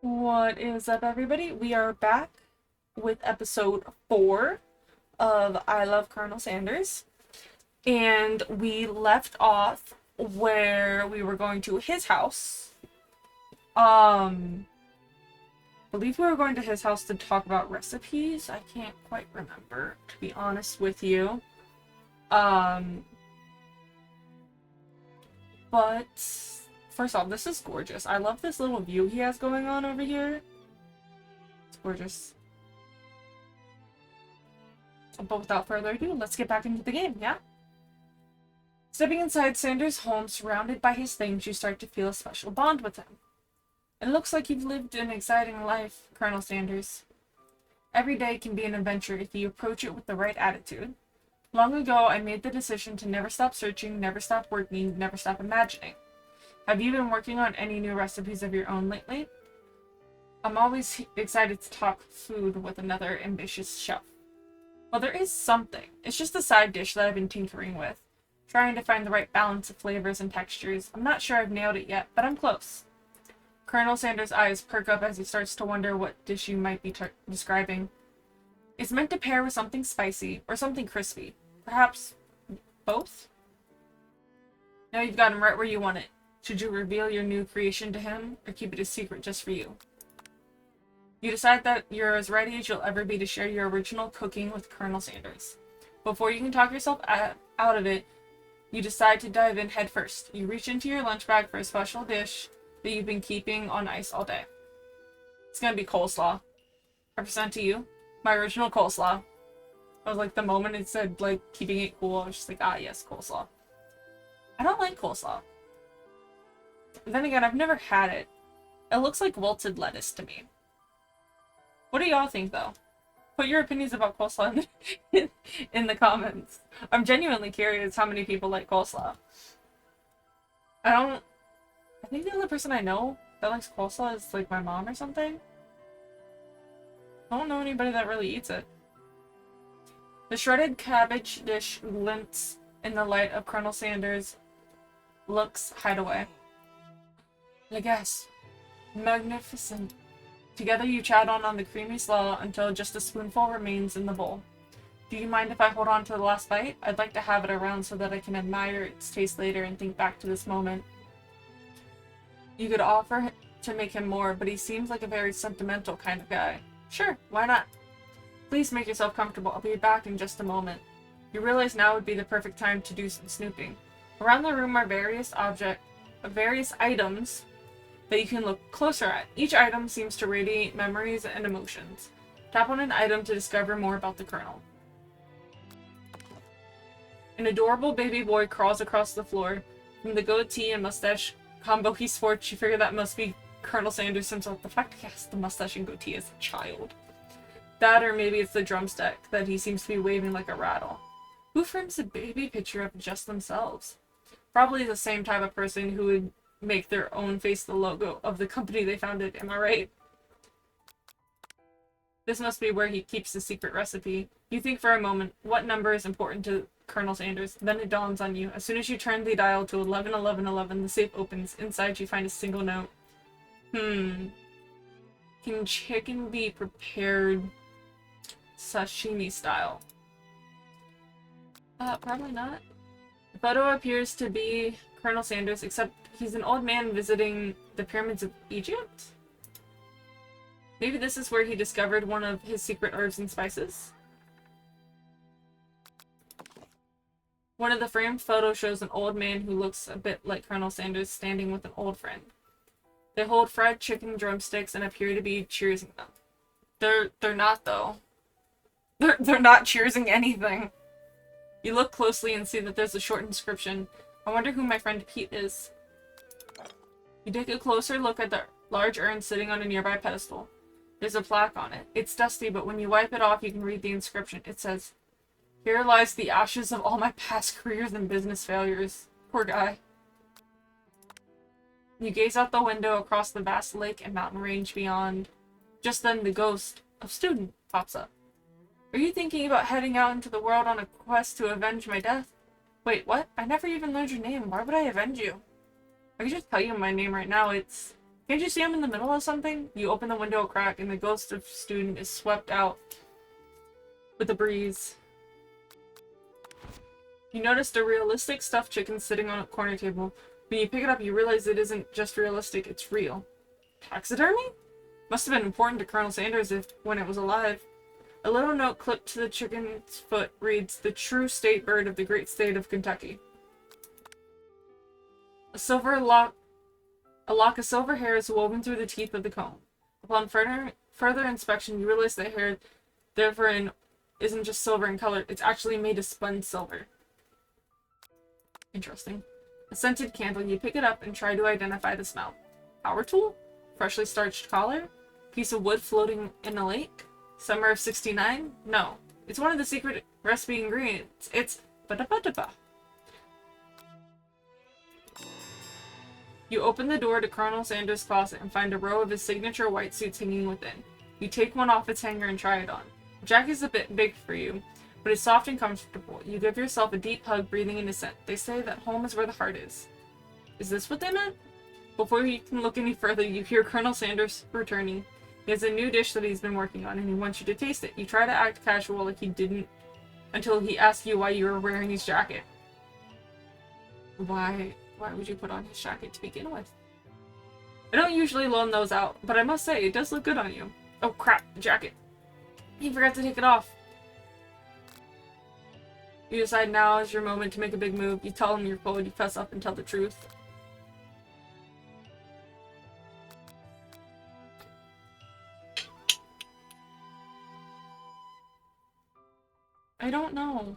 What is up, everybody? We are back with episode 4 of I Love Colonel Sanders. And we left off where we were going to his house. I believe we were going to his house to talk about recipes. I can't quite remember, to be honest with you. But first off, this is gorgeous. I love this little view he has going on over here. It's gorgeous. But without further ado, let's get back into the game, yeah? Stepping inside Sanders' home, surrounded by his things, you start to feel a special bond with him. It looks like you've lived an exciting life, Colonel Sanders. Every day can be an adventure if you approach it with the right attitude. Long ago, I made the decision to never stop searching, never stop working, never stop imagining. Have you been working on any new recipes of your own lately? I'm always excited to talk food with another ambitious chef. Well, there is something. It's just a side dish that I've been tinkering with, trying to find the right balance of flavors and textures. I'm not sure I've nailed it yet, but I'm close. Colonel Sanders' eyes perk up as he starts to wonder what dish you might be describing. It's meant to pair with something spicy or something crispy. Perhaps both? Now you've got him right where you want it. Should you reveal your new creation to him, or keep it a secret just for you? You decide that you're as ready as you'll ever be to share your original cooking with Colonel Sanders. Before you can talk yourself out of it, you decide to dive in head first. You reach into your lunch bag for a special dish that you've been keeping on ice all day. It's gonna be coleslaw. I present to you my original coleslaw. I was like, the moment it said, like, keeping it cool, I was just like, ah, yes, coleslaw. I don't like coleslaw. Then again, I've never had it. It looks like wilted lettuce to me. What do y'all think, though? Put your opinions about coleslaw in the comments. I'm genuinely curious how many people like coleslaw. I think the only person I know that likes coleslaw is, like, my mom or something. I don't know anybody that really eats it. The shredded cabbage dish glints in the light of Colonel Sanders' look's hideaway. Legas. Magnificent. Together you chat on the creamy slaw until just a spoonful remains in the bowl. Do you mind if I hold on to the last bite? I'd like to have it around so that I can admire its taste later and think back to this moment. You could offer to make him more, but he seems like a very sentimental kind of guy. Sure, why not? Please make yourself comfortable. I'll be back in just a moment. You realize now would be the perfect time to do some snooping. Around the room are various items that you can look closer at. Each item seems to radiate memories and emotions. Tap on an item to discover more about the Colonel. An adorable baby boy crawls across the floor. From the goatee and mustache combo he sports, you figure that must be Colonel Sanders himself. The fact he has the mustache and goatee as a child. That, or maybe it's the drumstick that he seems to be waving like a rattle. Who frames a baby picture of just themselves? Probably the same type of person who would make their own face the logo of the company they founded, am I right? This must be where he keeps the secret recipe. You think for a moment, what number is important to Colonel Sanders? Then it dawns on you. As soon as you turn the dial to 111111, the safe opens. Inside you find a single note. Can chicken be prepared sashimi style? Probably not. The photo appears to be Colonel Sanders, except he's an old man visiting the pyramids of Egypt? Maybe this is where he discovered one of his secret herbs and spices? One of the framed photos shows an old man who looks a bit like Colonel Sanders standing with an old friend. They hold fried chicken drumsticks and appear to be cheersing them. They're not, though. They're not cheersing anything. You look closely and see that there's a short inscription. I wonder who my friend Pete is. You take a closer look at the large urn sitting on a nearby pedestal. There's a plaque on it. It's dusty, but when you wipe it off, you can read the inscription. It says, "Here lies the ashes of all my past careers and business failures." Poor guy. You gaze out the window across the vast lake and mountain range beyond. Just then, the ghost of Student pops up. Are you thinking about heading out into the world on a quest to avenge my death? Wait, what? I never even learned your name. Why would I avenge you? I can just tell you my name right now. It's Can't you see I'm in the middle of something? You open the window a crack and the ghost of student is swept out with a breeze. You noticed a realistic stuffed chicken sitting on a corner table. When you pick it up, you realize it isn't just realistic, it's real. Taxidermy? Must have been important to Colonel Sanders when it was alive. A little note clipped to the chicken's foot reads, "The true state bird of the great state of Kentucky." A lock of silver hair is woven through the teeth of the comb. Upon further inspection, you realize the hair, therefore, isn't just silver in color, it's actually made of spun silver. Interesting. A scented candle, you pick it up and try to identify the smell. Power tool? Freshly starched collar? Piece of wood floating in a lake? Summer of '69? No. It's one of the secret recipe ingredients. It's ba-da-ba-da-ba. You open the door to Colonel Sanders' closet and find a row of his signature white suits hanging within. You take one off its hanger and try it on. The jacket is a bit big for you, but it's soft and comfortable. You give yourself a deep hug, breathing in his scent. They say that home is where the heart is. Is this what they meant? Before you can look any further, you hear Colonel Sanders returning. He has a new dish that he's been working on, and he wants you to taste it. You try to act casual like he didn't, until he asks you why you were wearing his jacket. Why would you put on his jacket to begin with? I don't usually loan those out, but I must say, it does look good on you. Oh crap, the jacket. He forgot to take it off. You decide now is your moment to make a big move. You tell him you're cold, you fess up and tell the truth. I don't know.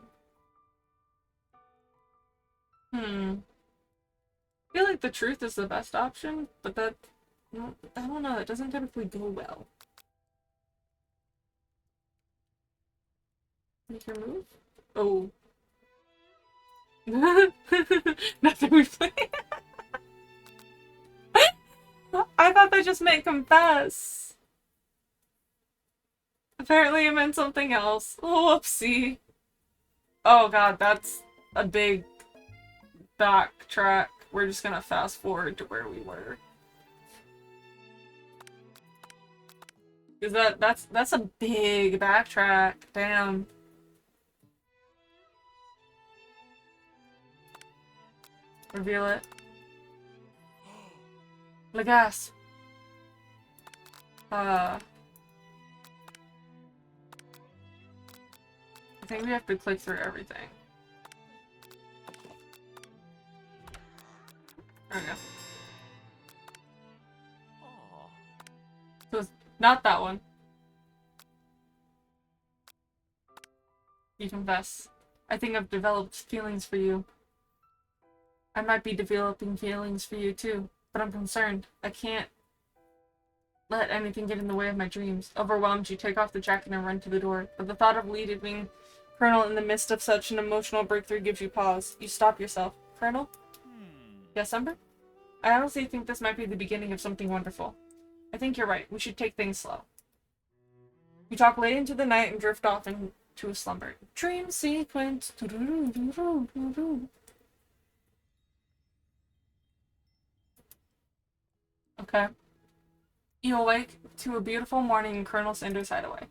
I feel like the truth is the best option, but that, I don't know, that doesn't typically go well. Make your move? Oh. Nothing we play. I thought that just meant confess. Apparently it meant something else. Whoopsie. Oh god, that's a big backtrack. We're just gonna fast forward to where we were. Because that's a big backtrack. Damn. Reveal it. Legas. I think we have to click through everything. There we go. So it's not that one. You confess. I think I've developed feelings for you. I might be developing feelings for you too, but I'm concerned. I can't let anything get in the way of my dreams. Overwhelmed, you take off the jacket and run to the door, but the thought of leaving Colonel in the midst of such an emotional breakthrough gives you pause. You stop yourself. Colonel? Yes, Ember? I honestly think this might be the beginning of something wonderful. I think you're right. We should take things slow. You talk late into the night and drift off into a slumber. Dream sequence. Okay. You awake to a beautiful morning in Colonel Sanders' hideaway.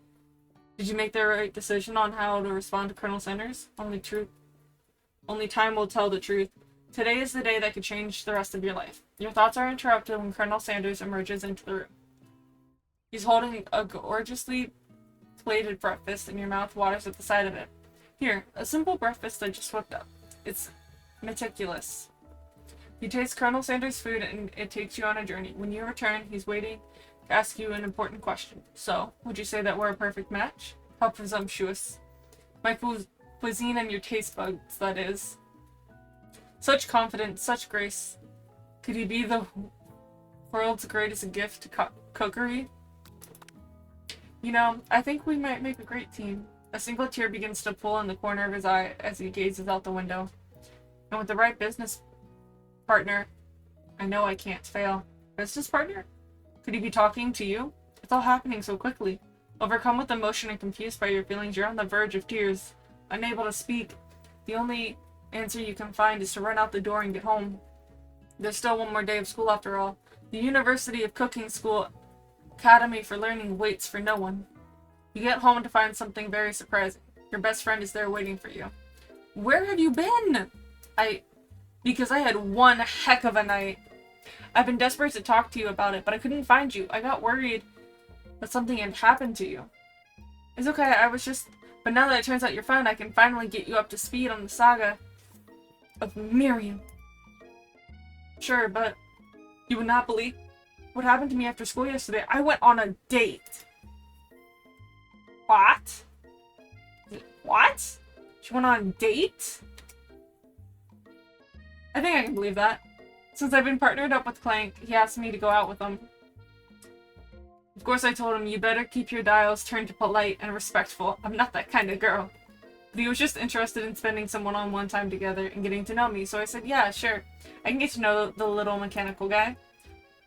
Did you make the right decision on how to respond to Colonel Sanders? Only time will tell the truth. Today is the day that could change the rest of your life. Your thoughts are interrupted when Colonel Sanders emerges into the room. He's holding a gorgeously plated breakfast and your mouth waters at the sight of it. Here, a simple breakfast I just whipped up. It's meticulous. You taste Colonel Sanders' food and it takes you on a journey. When you return, he's waiting to ask you an important question. So, would you say that we're a perfect match? How presumptuous. My cuisine and your taste buds, that is. Such confidence, such grace. Could he be the world's greatest gift to cookery? You know, I think we might make a great team. A single tear begins to pull in the corner of his eye as he gazes out the window. And with the right business partner, I know I can't fail. Business partner? Could he be talking to you? It's all happening so quickly. Overcome with emotion and confused by your feelings, you're on the verge of tears. Unable to speak. The only answer you can find is to run out the door and get home. There's still one more day of school after all. The University of Cooking School Academy for Learning waits for no one. You get home to find something very surprising. Your best friend is there waiting for you. Where have you been? Because I had one heck of a night. I've been desperate to talk to you about it, but I couldn't find you. I got worried that something had happened to you. It's okay, but now that it turns out you're fine, I can finally get you up to speed on the saga of Miriam. Sure, but you would not believe what happened to me after school yesterday. I went on a date. What? What? She went on a date? I think I can believe that. Since I've been partnered up with Clank, he asked me to go out with him. Of course I told him, you better keep your dials turned to polite and respectful. I'm not that kind of girl. But he was just interested in spending some one-on-one time together and getting to know me, so I said, yeah, sure. I can get to know the little mechanical guy.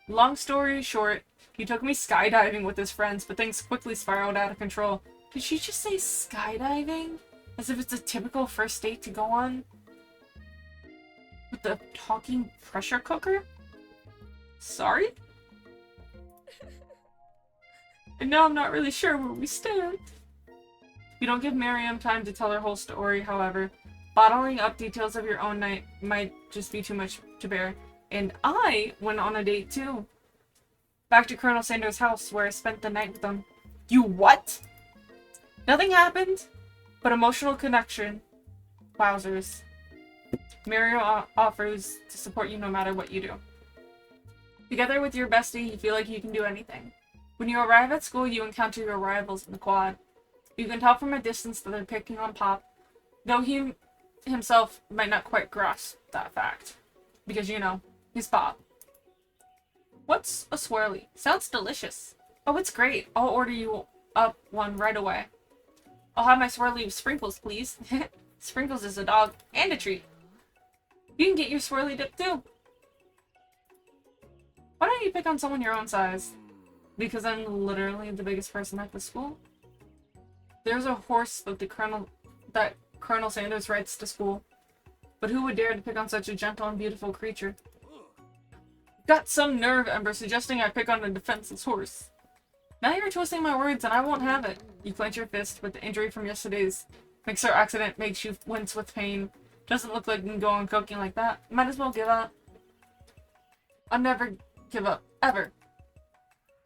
Long story short, he took me skydiving with his friends, but things quickly spiraled out of control. Did she just say skydiving? As if it's a typical first date to go on? With the talking pressure cooker? Sorry? And now I'm not really sure where we stand. You don't give Miriam time to tell her whole story, however. Bottling up details of your own night might just be too much to bear. And I went on a date too. Back to Colonel Sanders' house, where I spent the night with him. You what? Nothing happened, but emotional connection. Wowzers. Miriam offers to support you no matter what you do. Together with your bestie, you feel like you can do anything. When you arrive at school, you encounter your rivals in the quad. You can tell from a distance that they're picking on Pop, though he himself might not quite grasp that fact. Because, you know, he's Pop. What's a swirly? Sounds delicious. Oh, it's great. I'll order you up one right away. I'll have my swirly with sprinkles, please. Sprinkles is a dog and a treat. You can get your swirly dip too. Why don't you pick on someone your own size? Because I'm literally the biggest person at the school. There's a horse that Colonel Sanders rides to school. But who would dare to pick on such a gentle and beautiful creature? Got some nerve, Ember, suggesting I pick on a defenseless horse. Now you're twisting my words and I won't have it. You clench your fist, but the injury from yesterday's mixer accident makes you wince with pain. Doesn't look like you can go on cooking like that. Might as well give up. I'll never give up. Ever.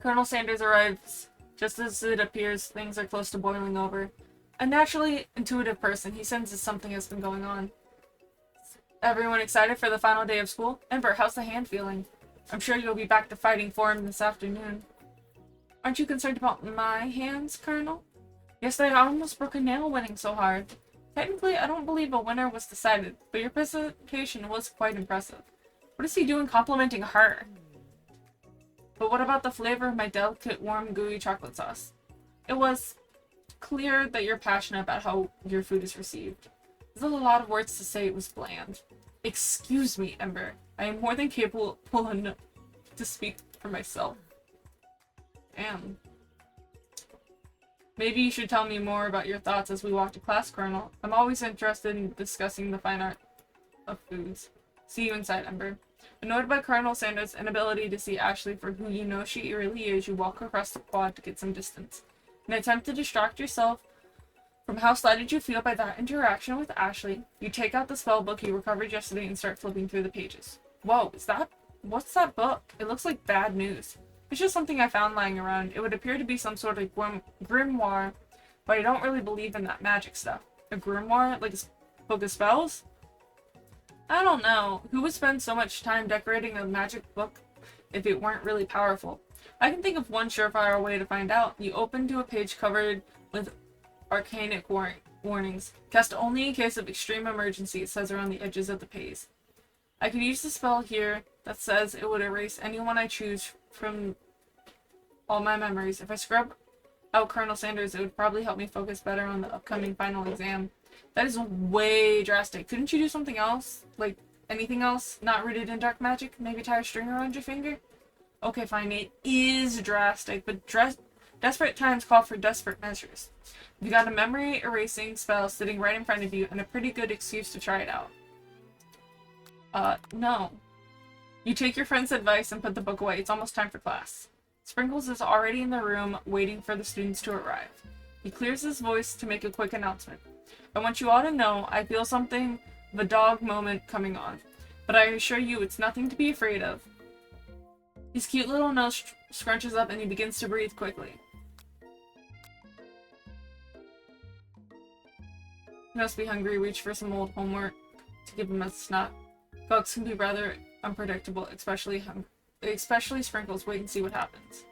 Colonel Sanders arrives just as it appears things are close to boiling over. A naturally intuitive person, he senses something has been going on. Everyone excited for the final day of school? Ember, how's the hand feeling? I'm sure you'll be back to fighting for him this afternoon. Aren't you concerned about my hands, Colonel? Yesterday I almost broke a nail winning so hard. Technically, I don't believe a winner was decided, but your presentation was quite impressive. What is he doing complimenting her? But what about the flavor of my delicate, warm, gooey chocolate sauce? It was clear that you're passionate about how your food is received. There's a lot of words to say it was bland. Excuse me, Ember. I am more than capable to speak for myself. Damn. Maybe you should tell me more about your thoughts as we walk to class, Colonel. I'm always interested in discussing the fine art of foods. See you inside, Ember. Annoyed by Colonel Sanders' inability to see Ashley for who you know she really is, you walk across the quad to get some distance. In an attempt to distract yourself from how slighted you feel by that interaction with Ashley, you take out the spell book you recovered yesterday and start flipping through the pages. Whoa, what's that book? It looks like bad news. It's just something I found lying around. It would appear to be some sort of grimoire, but I don't really believe in that magic stuff. A grimoire? Like a book of spells? I don't know. Who would spend so much time decorating a magic book if it weren't really powerful? I can think of one surefire way to find out. You open to a page covered with arcanic warnings. Cast only in case of extreme emergency, it says around the edges of the page. I could use the spell here that says it would erase anyone I choose from all my memories. If I scrub out Colonel Sanders, it would probably help me focus better on the upcoming final exam. That is way drastic. Couldn't you do something else? Like, anything else? Not rooted in dark magic? Maybe tie a string around your finger? Okay, fine. It is drastic, but desperate times call for desperate measures. You got a memory erasing spell sitting right in front of you and a pretty good excuse to try it out. No. You take your friend's advice and put the book away. It's almost time for class. Sprinkles is already in the room waiting for the students to arrive. He clears his voice to make a quick announcement. I want you all to know I feel something of a dog moment coming on, but I assure you it's nothing to be afraid of. His cute little nose scrunches up and he begins to breathe quickly. He must be hungry. Reach for some old homework to give him a snack. Dogs can be rather unpredictable, especially Sprinkles. Wait and see what happens.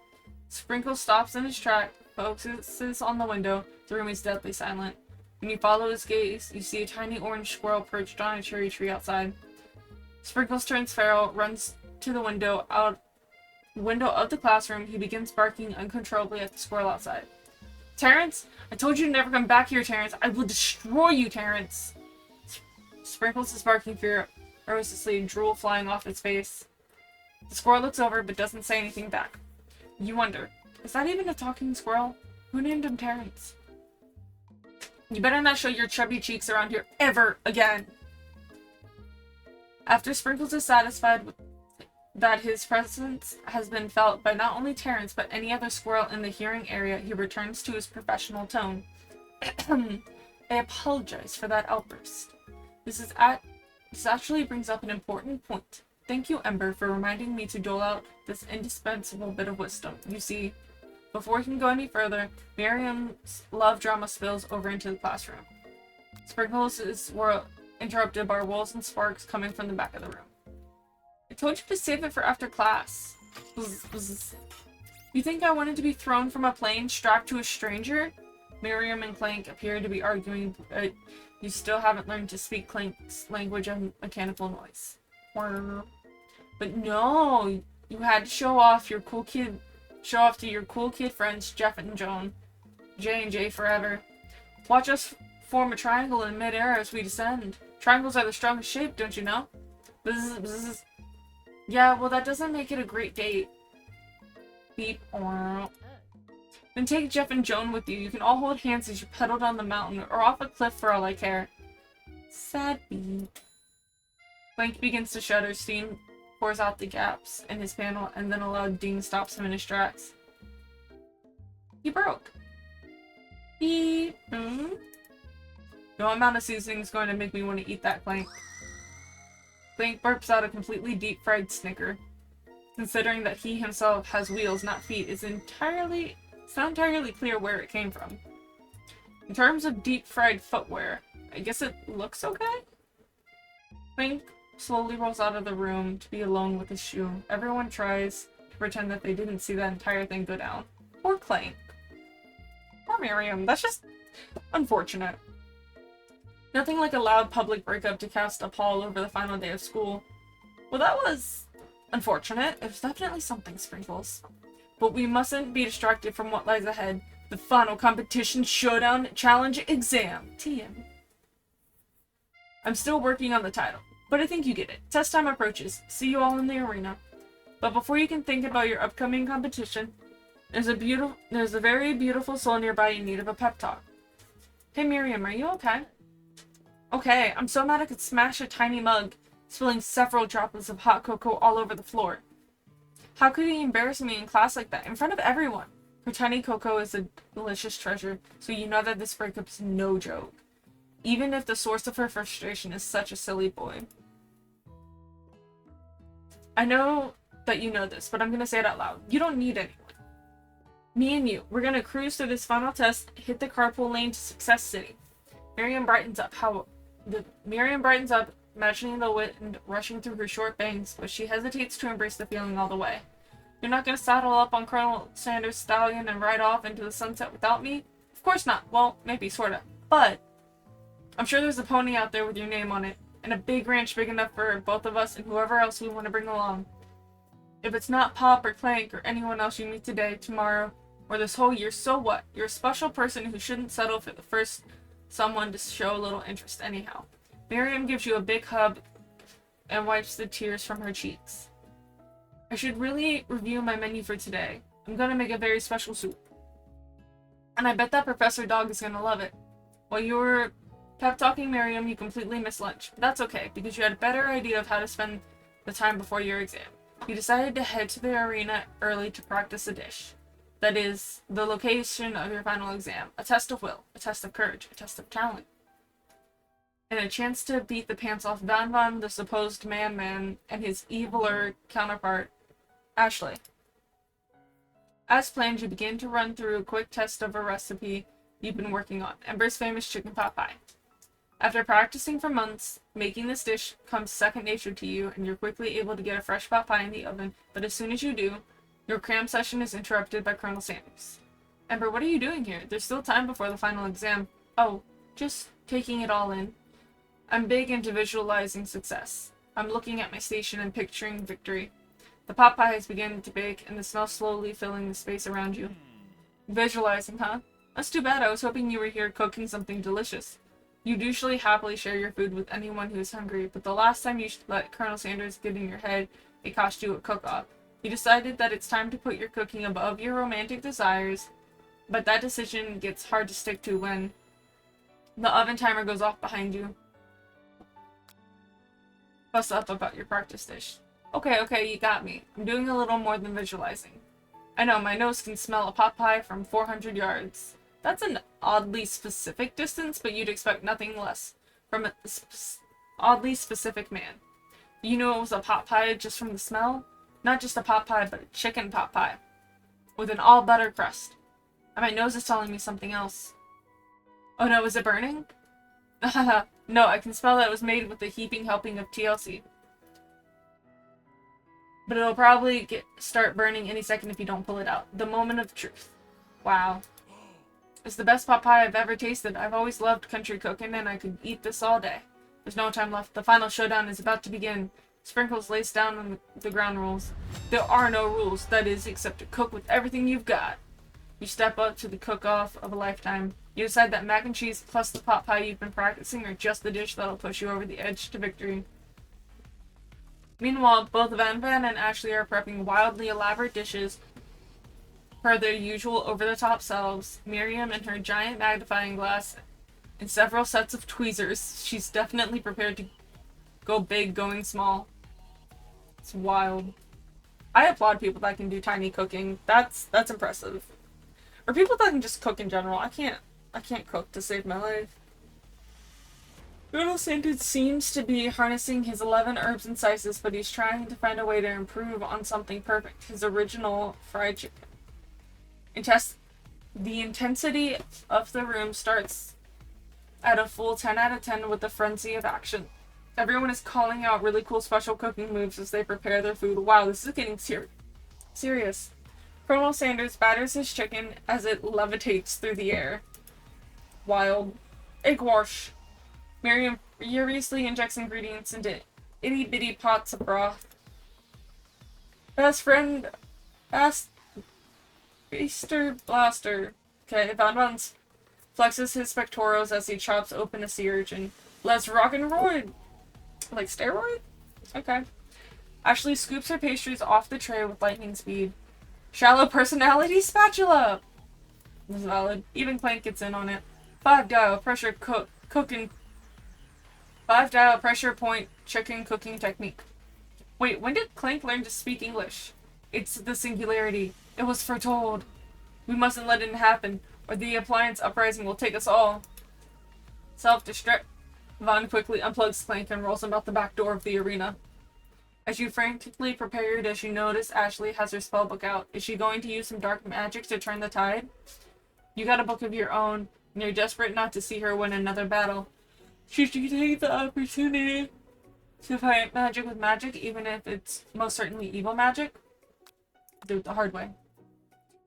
Sprinkles stops in his track, focuses on the window. The room is deadly silent. When you follow his gaze, you see a tiny orange squirrel perched on a cherry tree outside. Sprinkles turns feral, runs to the window of the classroom. He begins barking uncontrollably at the squirrel outside. Terrence? I told you to never come back here, Terrence. I will destroy you, Terrence. Sprinkles is barking ferociously, drool flying off its face. The squirrel looks over but doesn't say anything back. You wonder, is that even a talking squirrel? Who named him Terrence? You better not show your chubby cheeks around here ever again. After Sprinkles is satisfied that his presence has been felt by not only Terrence but any other squirrel in the hearing area, he returns to his professional tone. I apologize for that outburst. This actually brings up an important point. Thank you, Ember, for reminding me to dole out this indispensable bit of wisdom. You see, before he can go any further, Miriam's love drama spills over into the classroom. Sprinkles is interrupted by rolls and sparks coming from the back of the room. I told you to save it for after class. You think I wanted to be thrown from a plane strapped to a stranger? Miriam and Clank appear to be arguing, but you still haven't learned to speak Clank's language of mechanical noise. But no, you had to show off to your cool kid friends Jeff and Joan. J&J forever. Watch us form a triangle in midair as we descend. Triangles are the strongest shape, don't you know? Bzz. Yeah, well that doesn't make it a great date. Beep. Then take Jeff and Joan with you. You can all hold hands as you pedal down the mountain or off a cliff for all I care. Sad beep. Blank begins to shudder. Steam pours out the gaps in his panel, and then a loud ding stops him in his tracks. He broke. Beep. No amount of seasoning is going to make me want to eat that, Clank. Clank burps out a completely deep-fried snicker. Considering that he himself has wheels, not feet, it's not entirely clear where it came from. In terms of deep-fried footwear, I guess it looks okay? Clank slowly rolls out of the room to be alone with his shoe. Everyone tries to pretend that they didn't see that entire thing go down. Poor Clank. Poor Miriam. That's just unfortunate. Nothing like a loud public breakup to cast a pall over the final day of school. Well, that was unfortunate. It was definitely something, Sprinkles. But we mustn't be distracted from what lies ahead. The final competition showdown challenge exam. TM. I'm still working on the title, but I think you get it. Test time approaches. See you all in the arena. But before you can think about your upcoming competition, there's a very beautiful soul nearby in need of a pep talk. Hey Miriam, are you okay? Okay, I'm so mad I could smash a tiny mug, spilling several droplets of hot cocoa all over the floor. How could he embarrass me in class like that, in front of everyone? Her tiny cocoa is a delicious treasure, so you know that this breakup is no joke. Even if the source of her frustration is such a silly boy. I know that you know this, but I'm gonna say it out loud. You don't need anyone. Me and you, we're gonna cruise through this final test, hit the carpool lane to Success City. Miriam brightens up, imagining the wind rushing through her short bangs, but she hesitates to embrace the feeling all the way. You're not gonna saddle up on Colonel Sanders' stallion and ride off into the sunset without me? Of course not. Well, maybe, sorta. But I'm sure there's a pony out there with your name on it, and a big ranch big enough for both of us and whoever else we want to bring along. If it's not Pop or Clank or anyone else you meet today, tomorrow, or this whole year, so what? You're a special person who shouldn't settle for the first someone to show a little interest anyhow. Miriam gives you a big hug and wipes the tears from her cheeks. I should really review my menu for today. I'm gonna make a very special soup. And I bet that Professor Dog is gonna love it. While you were pep talking Miriam, you completely missed lunch. But that's okay, because you had a better idea of how to spend the time before your exam. You decided to head to the arena early to practice a dish. That is, the location of your final exam. A test of will, a test of courage, a test of talent, and a chance to beat the pants off Van, the supposed man, and his eviler counterpart, Ashley. As planned, you begin to run through a quick test of a recipe you've been working on, Ember's famous chicken pot pie. After practicing for months, making this dish comes second nature to you, and you're quickly able to get a fresh pot pie in the oven, but as soon as you do, your cram session is interrupted by Colonel Sanders. Ember, what are you doing here? There's still time before the final exam. Oh, just taking it all in. I'm big into visualizing success. I'm looking at my station and picturing victory. The pot pie is beginning to bake, and the smell slowly filling the space around you. Visualizing, huh? That's too bad. I was hoping you were here cooking something delicious. You'd usually happily share your food with anyone who is hungry, but the last time you let Colonel Sanders get in your head, it cost you a cook-off. You decided that it's time to put your cooking above your romantic desires, but that decision gets hard to stick to when the oven timer goes off behind you. Bust up about your practice dish. Okay, you got me. I'm doing a little more than visualizing. I know, my nose can smell a pot pie from 400 yards. That's an oddly specific distance, but you'd expect nothing less from an oddly specific man. You knew it was a pot pie just from the smell? Not just a pot pie, but a chicken pot pie. With an all-butter crust. And my nose is telling me something else. Oh no, is it burning? No, I can smell that it was made with a heaping helping of TLC. But it'll probably start burning any second if you don't pull it out. The moment of truth. Wow. It's the best pot pie I've ever tasted. I've always loved country cooking, and I could eat this all day. There's no time left. The final showdown is about to begin. Sprinkles lays down on the ground rules. There are no rules, that is, except to cook with everything you've got. You step up to the cook-off of a lifetime. You decide that mac and cheese plus the pot pie you've been practicing are just the dish that'll push you over the edge to victory. Meanwhile, both Van and Ashley are prepping wildly elaborate dishes per their usual over-the-top selves. Miriam and her giant magnifying glass and several sets of tweezers. She's definitely prepared to go big, going small. It's wild. I applaud people that can do tiny cooking. That's impressive. Or people that can just cook in general. I can't cook to save my life. Colonel Sanders seems to be harnessing his 11 herbs and spices, but he's trying to find a way to improve on something perfect. His original fried chicken. The intensity of the room starts at a full 10 out of 10 with a frenzy of action. Everyone is calling out really cool special cooking moves as they prepare their food. Wow, this is getting serious. Colonel Sanders batters his chicken as it levitates through the air. Wild. Egg wash. Miriam furiously injects ingredients into itty-bitty pots of broth. Best friend Baster Blaster. Okay, Van flexes his pectorals as he chops open a sea urchin. Let's rock and roll. Like steroid? Okay. Ashley scoops her pastries off the tray with lightning speed. Shallow personality spatula! This is valid. Even Clank gets in on it. 5-dial pressure cooking. 5-dial pressure point chicken cooking technique. Wait, when did Clank learn to speak English? It's the singularity. It was foretold. We mustn't let it happen, or the appliance uprising will take us all. Self-destruct. Vaughn quickly unplugs Clank and rolls him out the back door of the arena. As you frantically prepare your dish, you notice Ashley has her spellbook out. Is she going to use some dark magic to turn the tide? You got a book of your own, and you're desperate not to see her win another battle. Should you take the opportunity to fight magic with magic, even if it's most certainly evil magic? Do it the hard way.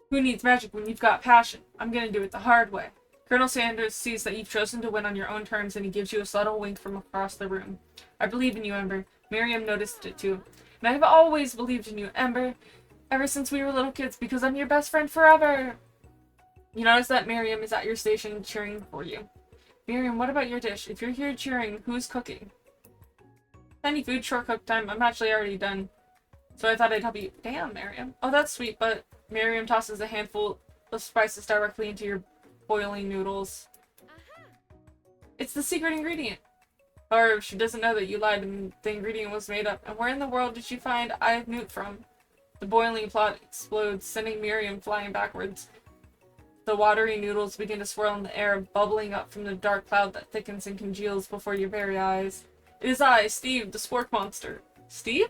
Who needs magic when you've got passion? I'm gonna do it the hard way. Colonel Sanders sees that you've chosen to win on your own terms, and he gives you a subtle wink from across the room. I believe in you, Ember. Miriam noticed it too. And I've always believed in you, Ember. Ever since we were little kids, because I'm your best friend forever. You notice that Miriam is at your station cheering for you. Miriam, what about your dish? If you're here cheering, who's cooking? Tiny food, short cook time. I'm actually already done. So I thought I'd help you. Damn, Miriam. Oh, that's sweet, but Miriam tosses a handful of spices directly into your boiling noodles. It's the secret ingredient. However, she doesn't know that you lied and the ingredient was made up. And where in the world did she find Eye of Newt from? The boiling pot explodes, sending Miriam flying backwards. The watery noodles begin to swirl in the air, bubbling up from the dark cloud that thickens and congeals before your very eyes. It is I, Steve, the spork monster. Steve?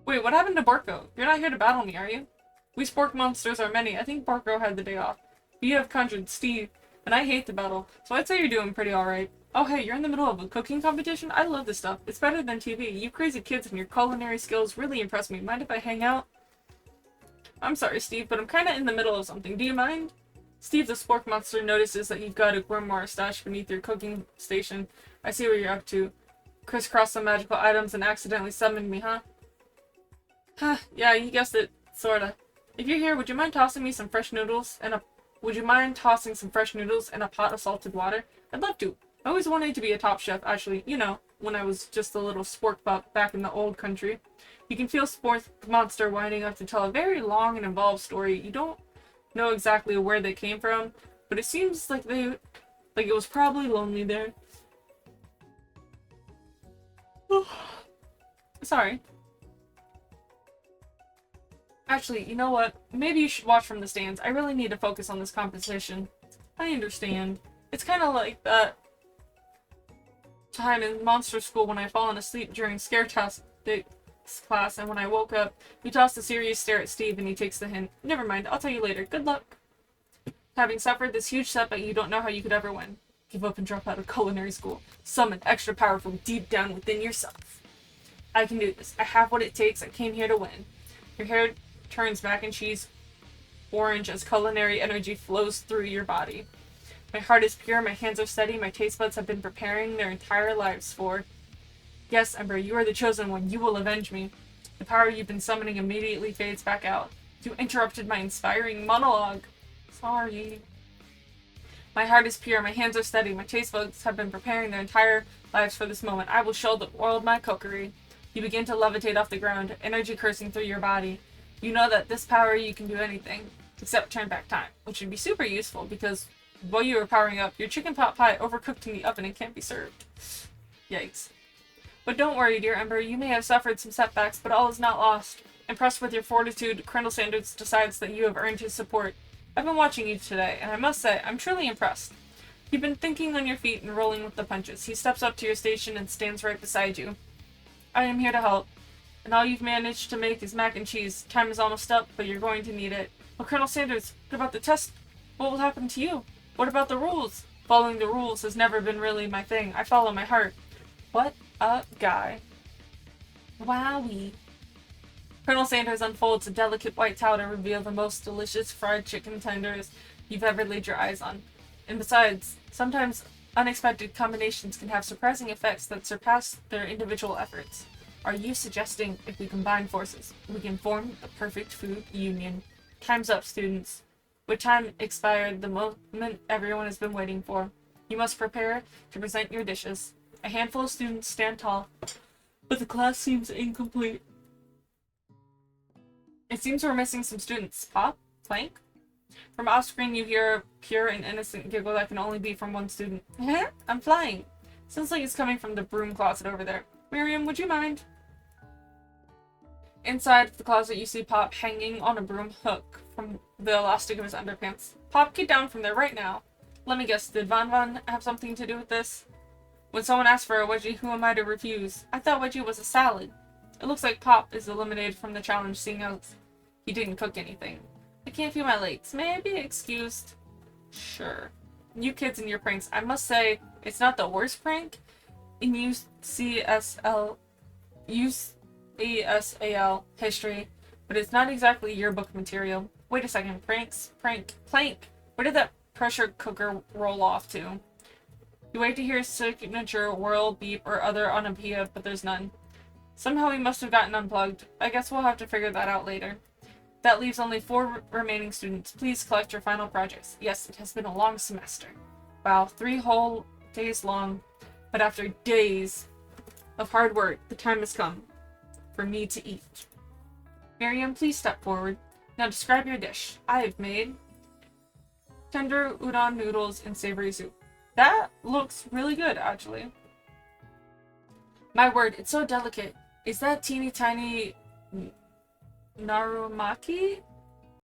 Wait, what happened to Borko? You're not here to battle me, are you? We spork monsters are many. I think Borko had the day off. You have conjured Steve, and I hate the battle, so I'd say you're doing pretty alright. Oh hey, you're in the middle of a cooking competition? I love this stuff. It's better than TV. You crazy kids and your culinary skills really impress me. Mind if I hang out? I'm sorry, Steve, but I'm kinda in the middle of something. Do you mind? Steve the spork monster notices that you've got a grimoire stashed beneath your cooking station. I see what you're up to. Crisscross some magical items and accidentally summoned me, huh? Huh, yeah, you guessed it. Sorta. If you're here, would you mind tossing me some fresh noodles and a... Would you mind tossing some fresh noodles and a pot of salted water? I'd love to. I always wanted to be a top chef, actually, you know, when I was just a little spork pup back in the old country. You can feel Spork Monster winding up to tell a very long and involved story. You don't know exactly where they came from, but it seems like it was probably lonely there. Sorry. Actually, you know what? Maybe you should watch from the stands. I really need to focus on this competition. I understand. It's kind of like that time in monster school when I fallen asleep during scare test class, and when I woke up, he tossed a serious stare at Steve and he takes the hint. Never mind, I'll tell you later. Good luck. Having suffered this huge setback, you don't know how you could ever win. Give up and drop out of culinary school. Summon extra power from deep down within yourself. I can do this. I have what it takes. I came here to win. Your hair turns mac and cheese orange as culinary energy flows through your body. My heart is pure, my hands are steady, my taste buds have been preparing their entire lives for. Yes, Ember, you are the chosen one. You will avenge me. The power you've been summoning immediately fades back out. You interrupted my inspiring monologue. Sorry. My heart is pure, my hands are steady, my taste buds have been preparing their entire lives for this moment. I will show the world my cookery. You begin to levitate off the ground, energy coursing through your body. You know that this power you can do anything, except turn back time, which would be super useful because while you were powering up, your chicken pot pie overcooked in the oven and can't be served. Yikes. But don't worry, dear Ember, you may have suffered some setbacks, but all is not lost. Impressed with your fortitude, Colonel Sanders decides that you have earned his support. I've been watching you today, and I must say, I'm truly impressed. You've been thinking on your feet and rolling with the punches. He steps up to your station and stands right beside you. I am here to help. And all you've managed to make is mac and cheese. Time is almost up, but you're going to need it. But Colonel Sanders, what about the test? What will happen to you? What about the rules? Following the rules has never been really my thing. I follow my heart. What a guy. Wowie. Colonel Sanders unfolds a delicate white towel to reveal the most delicious fried chicken tenders you've ever laid your eyes on. And besides, sometimes unexpected combinations can have surprising effects that surpass their individual efforts. Are you suggesting if we combine forces, we can form the perfect food union? Time's up, students. With time expired, the moment everyone has been waiting for. You must prepare to present your dishes. A handful of students stand tall, but the class seems incomplete. It seems we're missing some students. Pop? Plank? From off-screen you hear a pure and innocent giggle that can only be from one student. I'm flying. Sounds like it's coming from the broom closet over there. Miriam, would you mind? Inside the closet you see Pop hanging on a broom hook from the elastic of his underpants. Pop, get down from there right now. Let me guess, did Van Van have something to do with this? When someone asks for a wedgie, who am I to refuse? I thought wedgie was a salad. It looks like Pop is eliminated from the challenge, seeing as he didn't cook anything. I can't feel my legs. May I be excused? Sure. You kids and your pranks. I must say, it's not the worst prank in UCSL history, but it's not exactly yearbook material. Wait a second. Plank. Where did that pressure cooker roll off to? You wait to hear signature, whirl, beep, or other onomatopoeia, but there's none. Somehow he must have gotten unplugged. I guess we'll have to figure that out later. That leaves only 4 remaining students. Please collect your final projects. Yes, it has been a long semester. Wow, 3 whole days long. But after days of hard work, the time has come for me to eat. Miriam, please step forward. Now describe your dish. I have made tender udon noodles and savory soup. That looks really good, actually. My word, it's so delicate. Is that teeny tiny Narumaki?